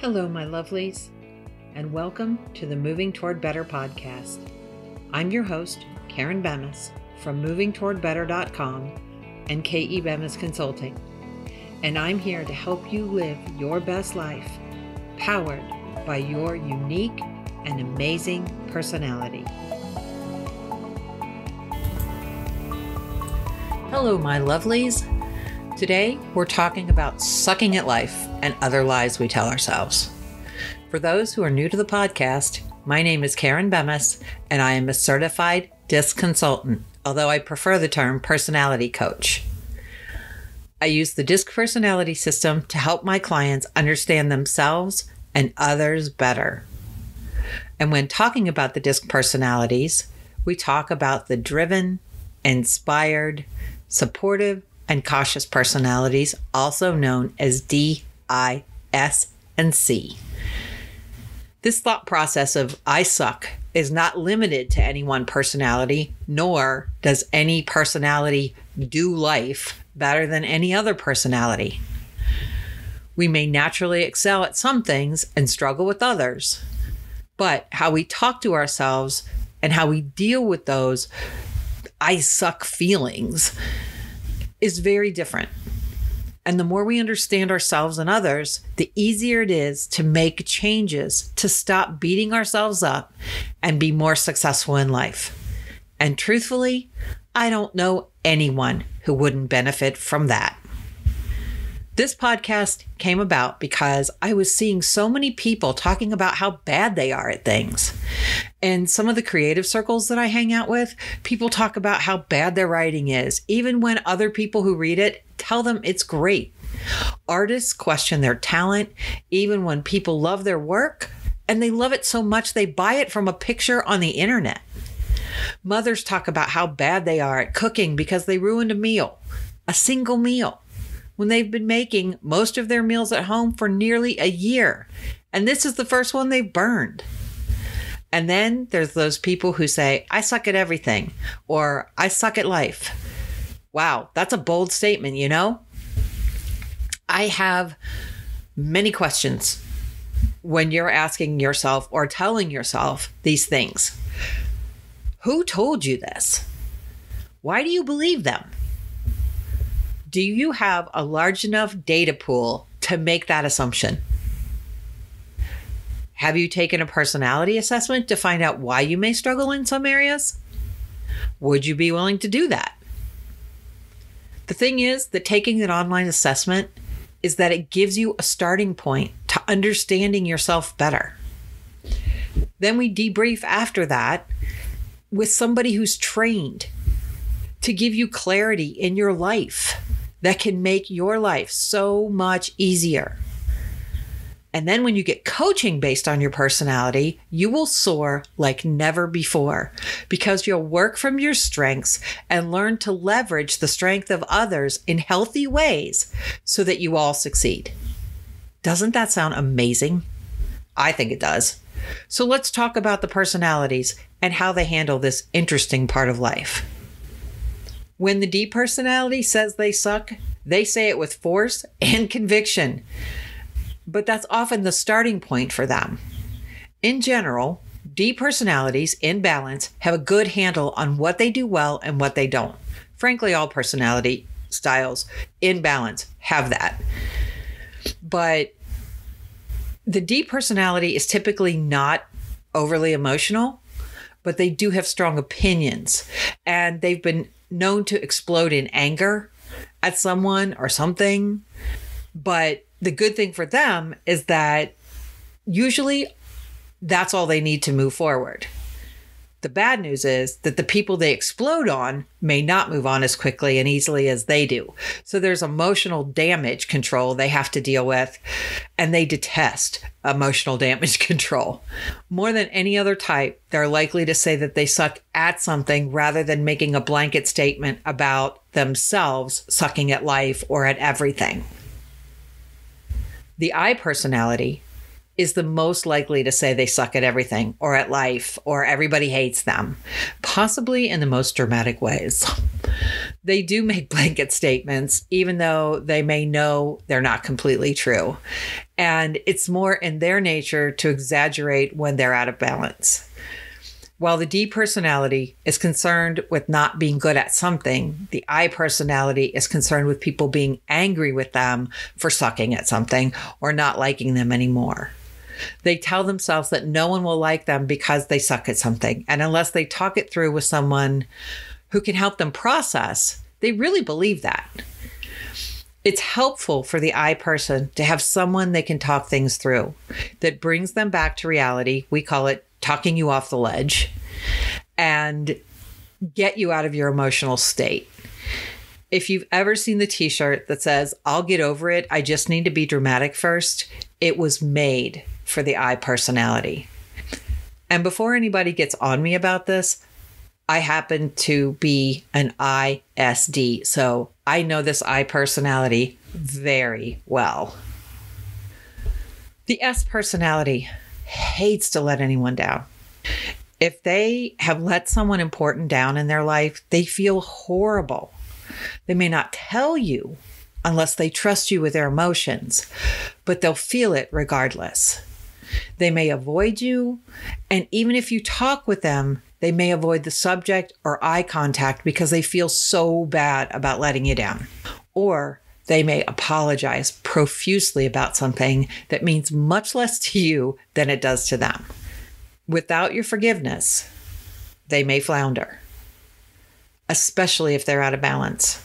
Hello, my lovelies, and welcome to the Moving Toward Better podcast. I'm your host, Karen Bemis from movingtowardbetter.com and KE Bemis Consulting, and I'm here to help you live your best life, powered by your unique and amazing personality. Hello, my lovelies. Today, we're talking about sucking at life and other lies we tell ourselves. For those who are new to the podcast, my name is Karen Bemis, and I am a certified DISC consultant, although I prefer the term personality coach. I use the DISC personality system to help my clients understand themselves and others better. And when talking about the DISC personalities, we talk about the driven, inspired, supportive, and cautious personalities, also known as D, I, S, and C. This thought process of I suck is not limited to any one personality, nor does any personality do life better than any other personality. We may naturally excel at some things and struggle with others, but how we talk to ourselves and how we deal with those I suck feelings is very different. And the more we understand ourselves and others, the easier it is to make changes to stop beating ourselves up and be more successful in life. And truthfully, I don't know anyone who wouldn't benefit from that. This podcast came about because I was seeing so many people talking about how bad they are at things. And some of the creative circles that I hang out with, people talk about how bad their writing is, even when other people who read it tell them it's great. Artists question their talent, even when people love their work, and they love it so much they buy it from a picture on the internet. Mothers talk about how bad they are at cooking because they ruined a single meal, when they've been making most of their meals at home for nearly a year. And this is the first one they've burned. And then there's those people who say, I suck at everything, or I suck at life. Wow, that's a bold statement, you know? I have many questions when you're asking yourself or telling yourself these things. Who told you this? Why do you believe them? Do you have a large enough data pool to make that assumption? Have you taken a personality assessment to find out why you may struggle in some areas? Would you be willing to do that? The thing is that taking an online assessment is that it gives you a starting point to understanding yourself better. Then we debrief after that with somebody who's trained to give you clarity in your life that can make your life so much easier. And then when you get coaching based on your personality, you will soar like never before, because you'll work from your strengths and learn to leverage the strength of others in healthy ways so that you all succeed. Doesn't that sound amazing? I think it does. So let's talk about the personalities and how they handle this interesting part of life. When the D personality says they suck, they say it with force and conviction. But that's often the starting point for them. In general, D personalities in balance have a good handle on what they do well and what they don't. Frankly, all personality styles in balance have that. But the D personality is typically not overly emotional, but they do have strong opinions, and they've been known to explode in anger at someone or something. But the good thing for them is that usually that's all they need to move forward. The bad news is that the people they explode on may not move on as quickly and easily as they do. So there's emotional damage control they have to deal with, and they detest emotional damage control. More than any other type, they're likely to say that they suck at something rather than making a blanket statement about themselves sucking at life or at everything. The I personality is the most likely to say they suck at everything or at life or everybody hates them, possibly in the most dramatic ways. They do make blanket statements, even though they may know they're not completely true. And it's more in their nature to exaggerate when they're out of balance. While the D personality is concerned with not being good at something, the I personality is concerned with people being angry with them for sucking at something or not liking them anymore. They tell themselves that no one will like them because they suck at something. And unless they talk it through with someone who can help them process, they really believe that. It's helpful for the I person to have someone they can talk things through that brings them back to reality. We call it talking you off the ledge and get you out of your emotional state. If you've ever seen the t-shirt that says, "I'll get over it, I just need to be dramatic first," it was made for the I personality. And before anybody gets on me about this, I happen to be an ISD, so I know this I personality very well. The S personality hates to let anyone down. If they have let someone important down in their life, they feel horrible. They may not tell you unless they trust you with their emotions, but they'll feel it regardless. They may avoid you, and even if you talk with them, they may avoid the subject or eye contact because they feel so bad about letting you down. Or they may apologize profusely about something that means much less to you than it does to them. Without your forgiveness, they may flounder, especially if they're out of balance.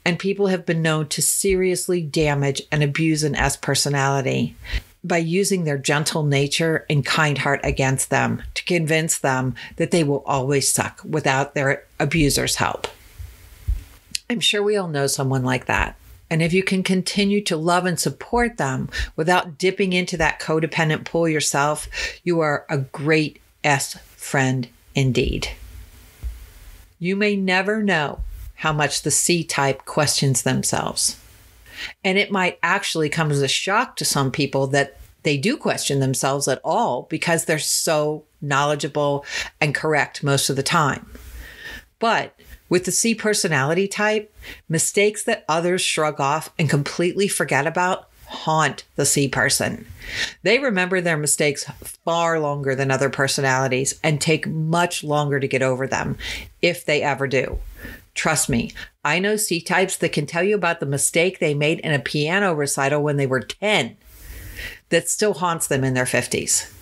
And people have been known to seriously damage and abuse an S personality by using their gentle nature and kind heart against them to convince them that they will always suck without their abuser's help. I'm sure we all know someone like that. And if you can continue to love and support them without dipping into that codependent pool yourself, you are a great S friend indeed. You may never know how much the C type questions themselves. And it might actually come as a shock to some people that they do question themselves at all because they're so knowledgeable and correct most of the time. But with the C personality type, mistakes that others shrug off and completely forget about haunt the C person. They remember their mistakes far longer than other personalities and take much longer to get over them, if they ever do. Trust me, I know C types that can tell you about the mistake they made in a piano recital when they were 10 that still haunts them in their 50s.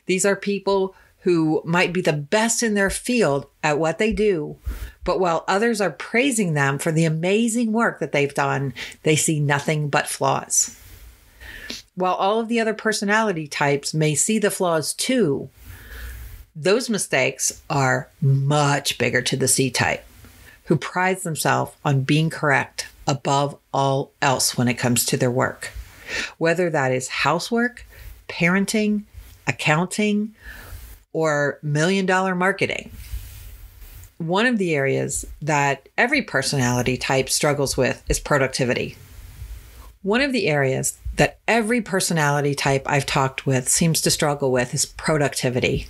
These are people who might be the best in their field at what they do, but while others are praising them for the amazing work that they've done, they see nothing but flaws. While all of the other personality types may see the flaws too, those mistakes are much bigger to the C type, who prides themselves on being correct above all else when it comes to their work. Whether that is housework, parenting, accounting, or million-dollar marketing. One of the areas that every personality type struggles with is productivity. One of the areas that every personality type I've talked with seems to struggle with is productivity.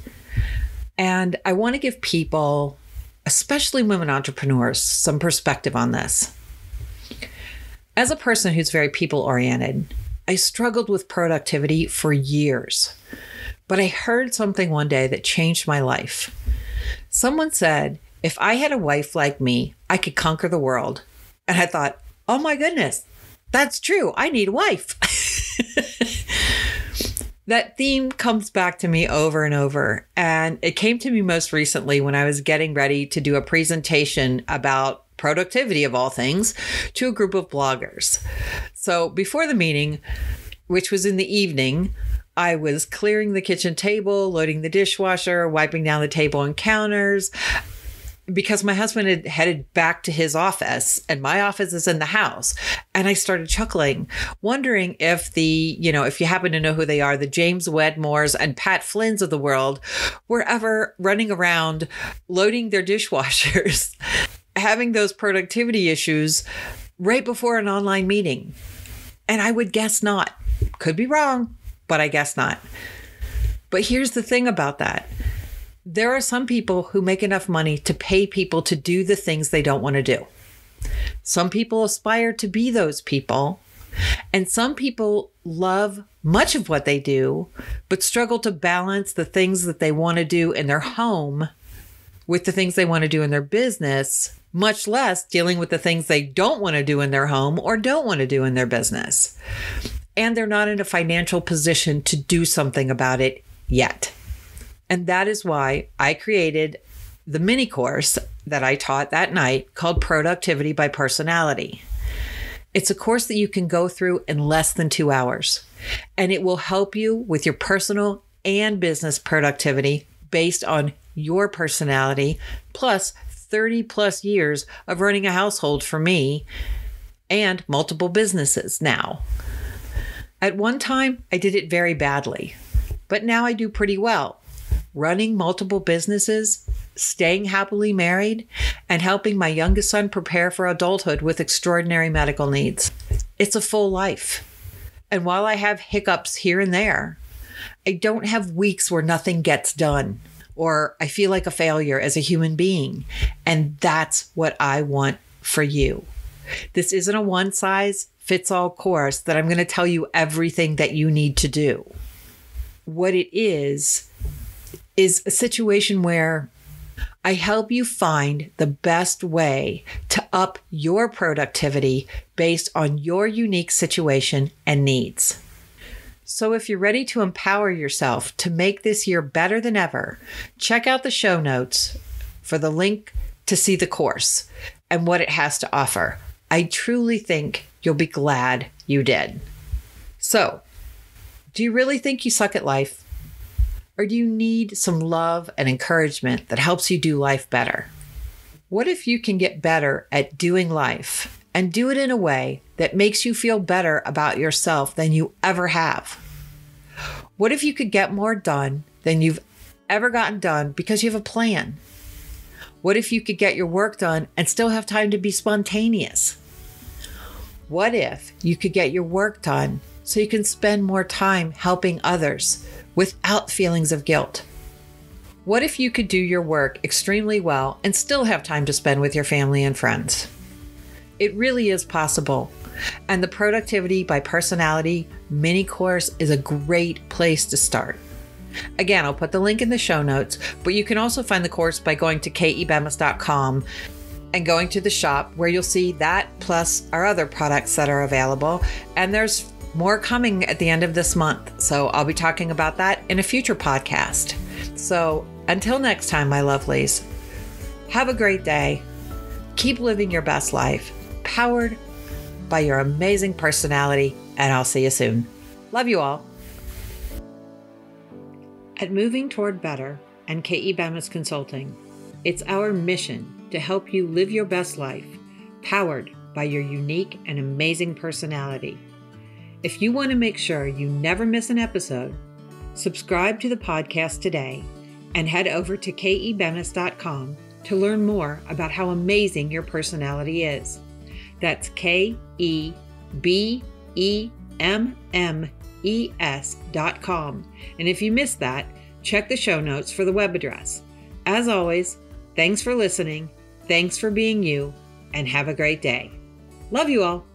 And I want to give people, especially women entrepreneurs, some perspective on this. As a person who's very people-oriented, I struggled with productivity for years. But I heard something one day that changed my life. Someone said, if I had a wife like me, I could conquer the world. And I thought, oh my goodness, that's true. I need a wife. That theme comes back to me over and over. And it came to me most recently when I was getting ready to do a presentation about productivity of all things to a group of bloggers. So before the meeting, which was in the evening, I was clearing the kitchen table, loading the dishwasher, wiping down the table and counters, because my husband had headed back to his office and my office is in the house. And I started chuckling, wondering if if you happen to know who they are, the James Wedmores and Pat Flynn's of the world were ever running around loading their dishwashers, having those productivity issues right before an online meeting. And I would guess not. Could be wrong, but I guess not. But here's the thing about that. There are some people who make enough money to pay people to do the things they don't want to do. Some people aspire to be those people. And some people love much of what they do, but struggle to balance the things that they want to do in their home with the things they want to do in their business, much less dealing with the things they don't want to do in their home or don't want to do in their business. And they're not in a financial position to do something about it yet. And that is why I created the mini course that I taught that night called Productivity by Personality. It's a course that you can go through in less than 2 hours, and it will help you with your personal and business productivity based on your personality, plus 30 plus years of running a household for me and multiple businesses now. At one time, I did it very badly, but now I do pretty well. Running multiple businesses, staying happily married, and helping my youngest son prepare for adulthood with extraordinary medical needs. It's a full life. And while I have hiccups here and there, I don't have weeks where nothing gets done or I feel like a failure as a human being. And that's what I want for you. This isn't a one-size-fits-all course that I'm going to tell you everything that you need to do. What it is a situation where I help you find the best way to up your productivity based on your unique situation and needs. So if you're ready to empower yourself to make this year better than ever, check out the show notes for the link to see the course and what it has to offer. I truly think you'll be glad you did. So, do you really think you suck at life? Or do you need some love and encouragement that helps you do life better? What if you can get better at doing life and do it in a way that makes you feel better about yourself than you ever have? What if you could get more done than you've ever gotten done because you have a plan? What if you could get your work done and still have time to be spontaneous? What if you could get your work done so you can spend more time helping others without feelings of guilt? What if you could do your work extremely well and still have time to spend with your family and friends? It really is possible. And the Productivity by Personality mini course is a great place to start. Again, I'll put the link in the show notes, but you can also find the course by going to kebemis.com and going to the shop where you'll see that plus our other products that are available. And there's more coming at the end of this month. So I'll be talking about that in a future podcast. So until next time, my lovelies, have a great day. Keep living your best life, powered by your amazing personality, and I'll see you soon. Love you all. At Moving Toward Better and K.E. Bemis Consulting, it's our mission to help you live your best life, powered by your unique and amazing personality. If you want to make sure you never miss an episode, subscribe to the podcast today and head over to kebemis.com to learn more about how amazing your personality is. That's KEBEMMES.com. And if you missed that, check the show notes for the web address. As always, thanks for listening, thanks for being you, and have a great day. Love you all.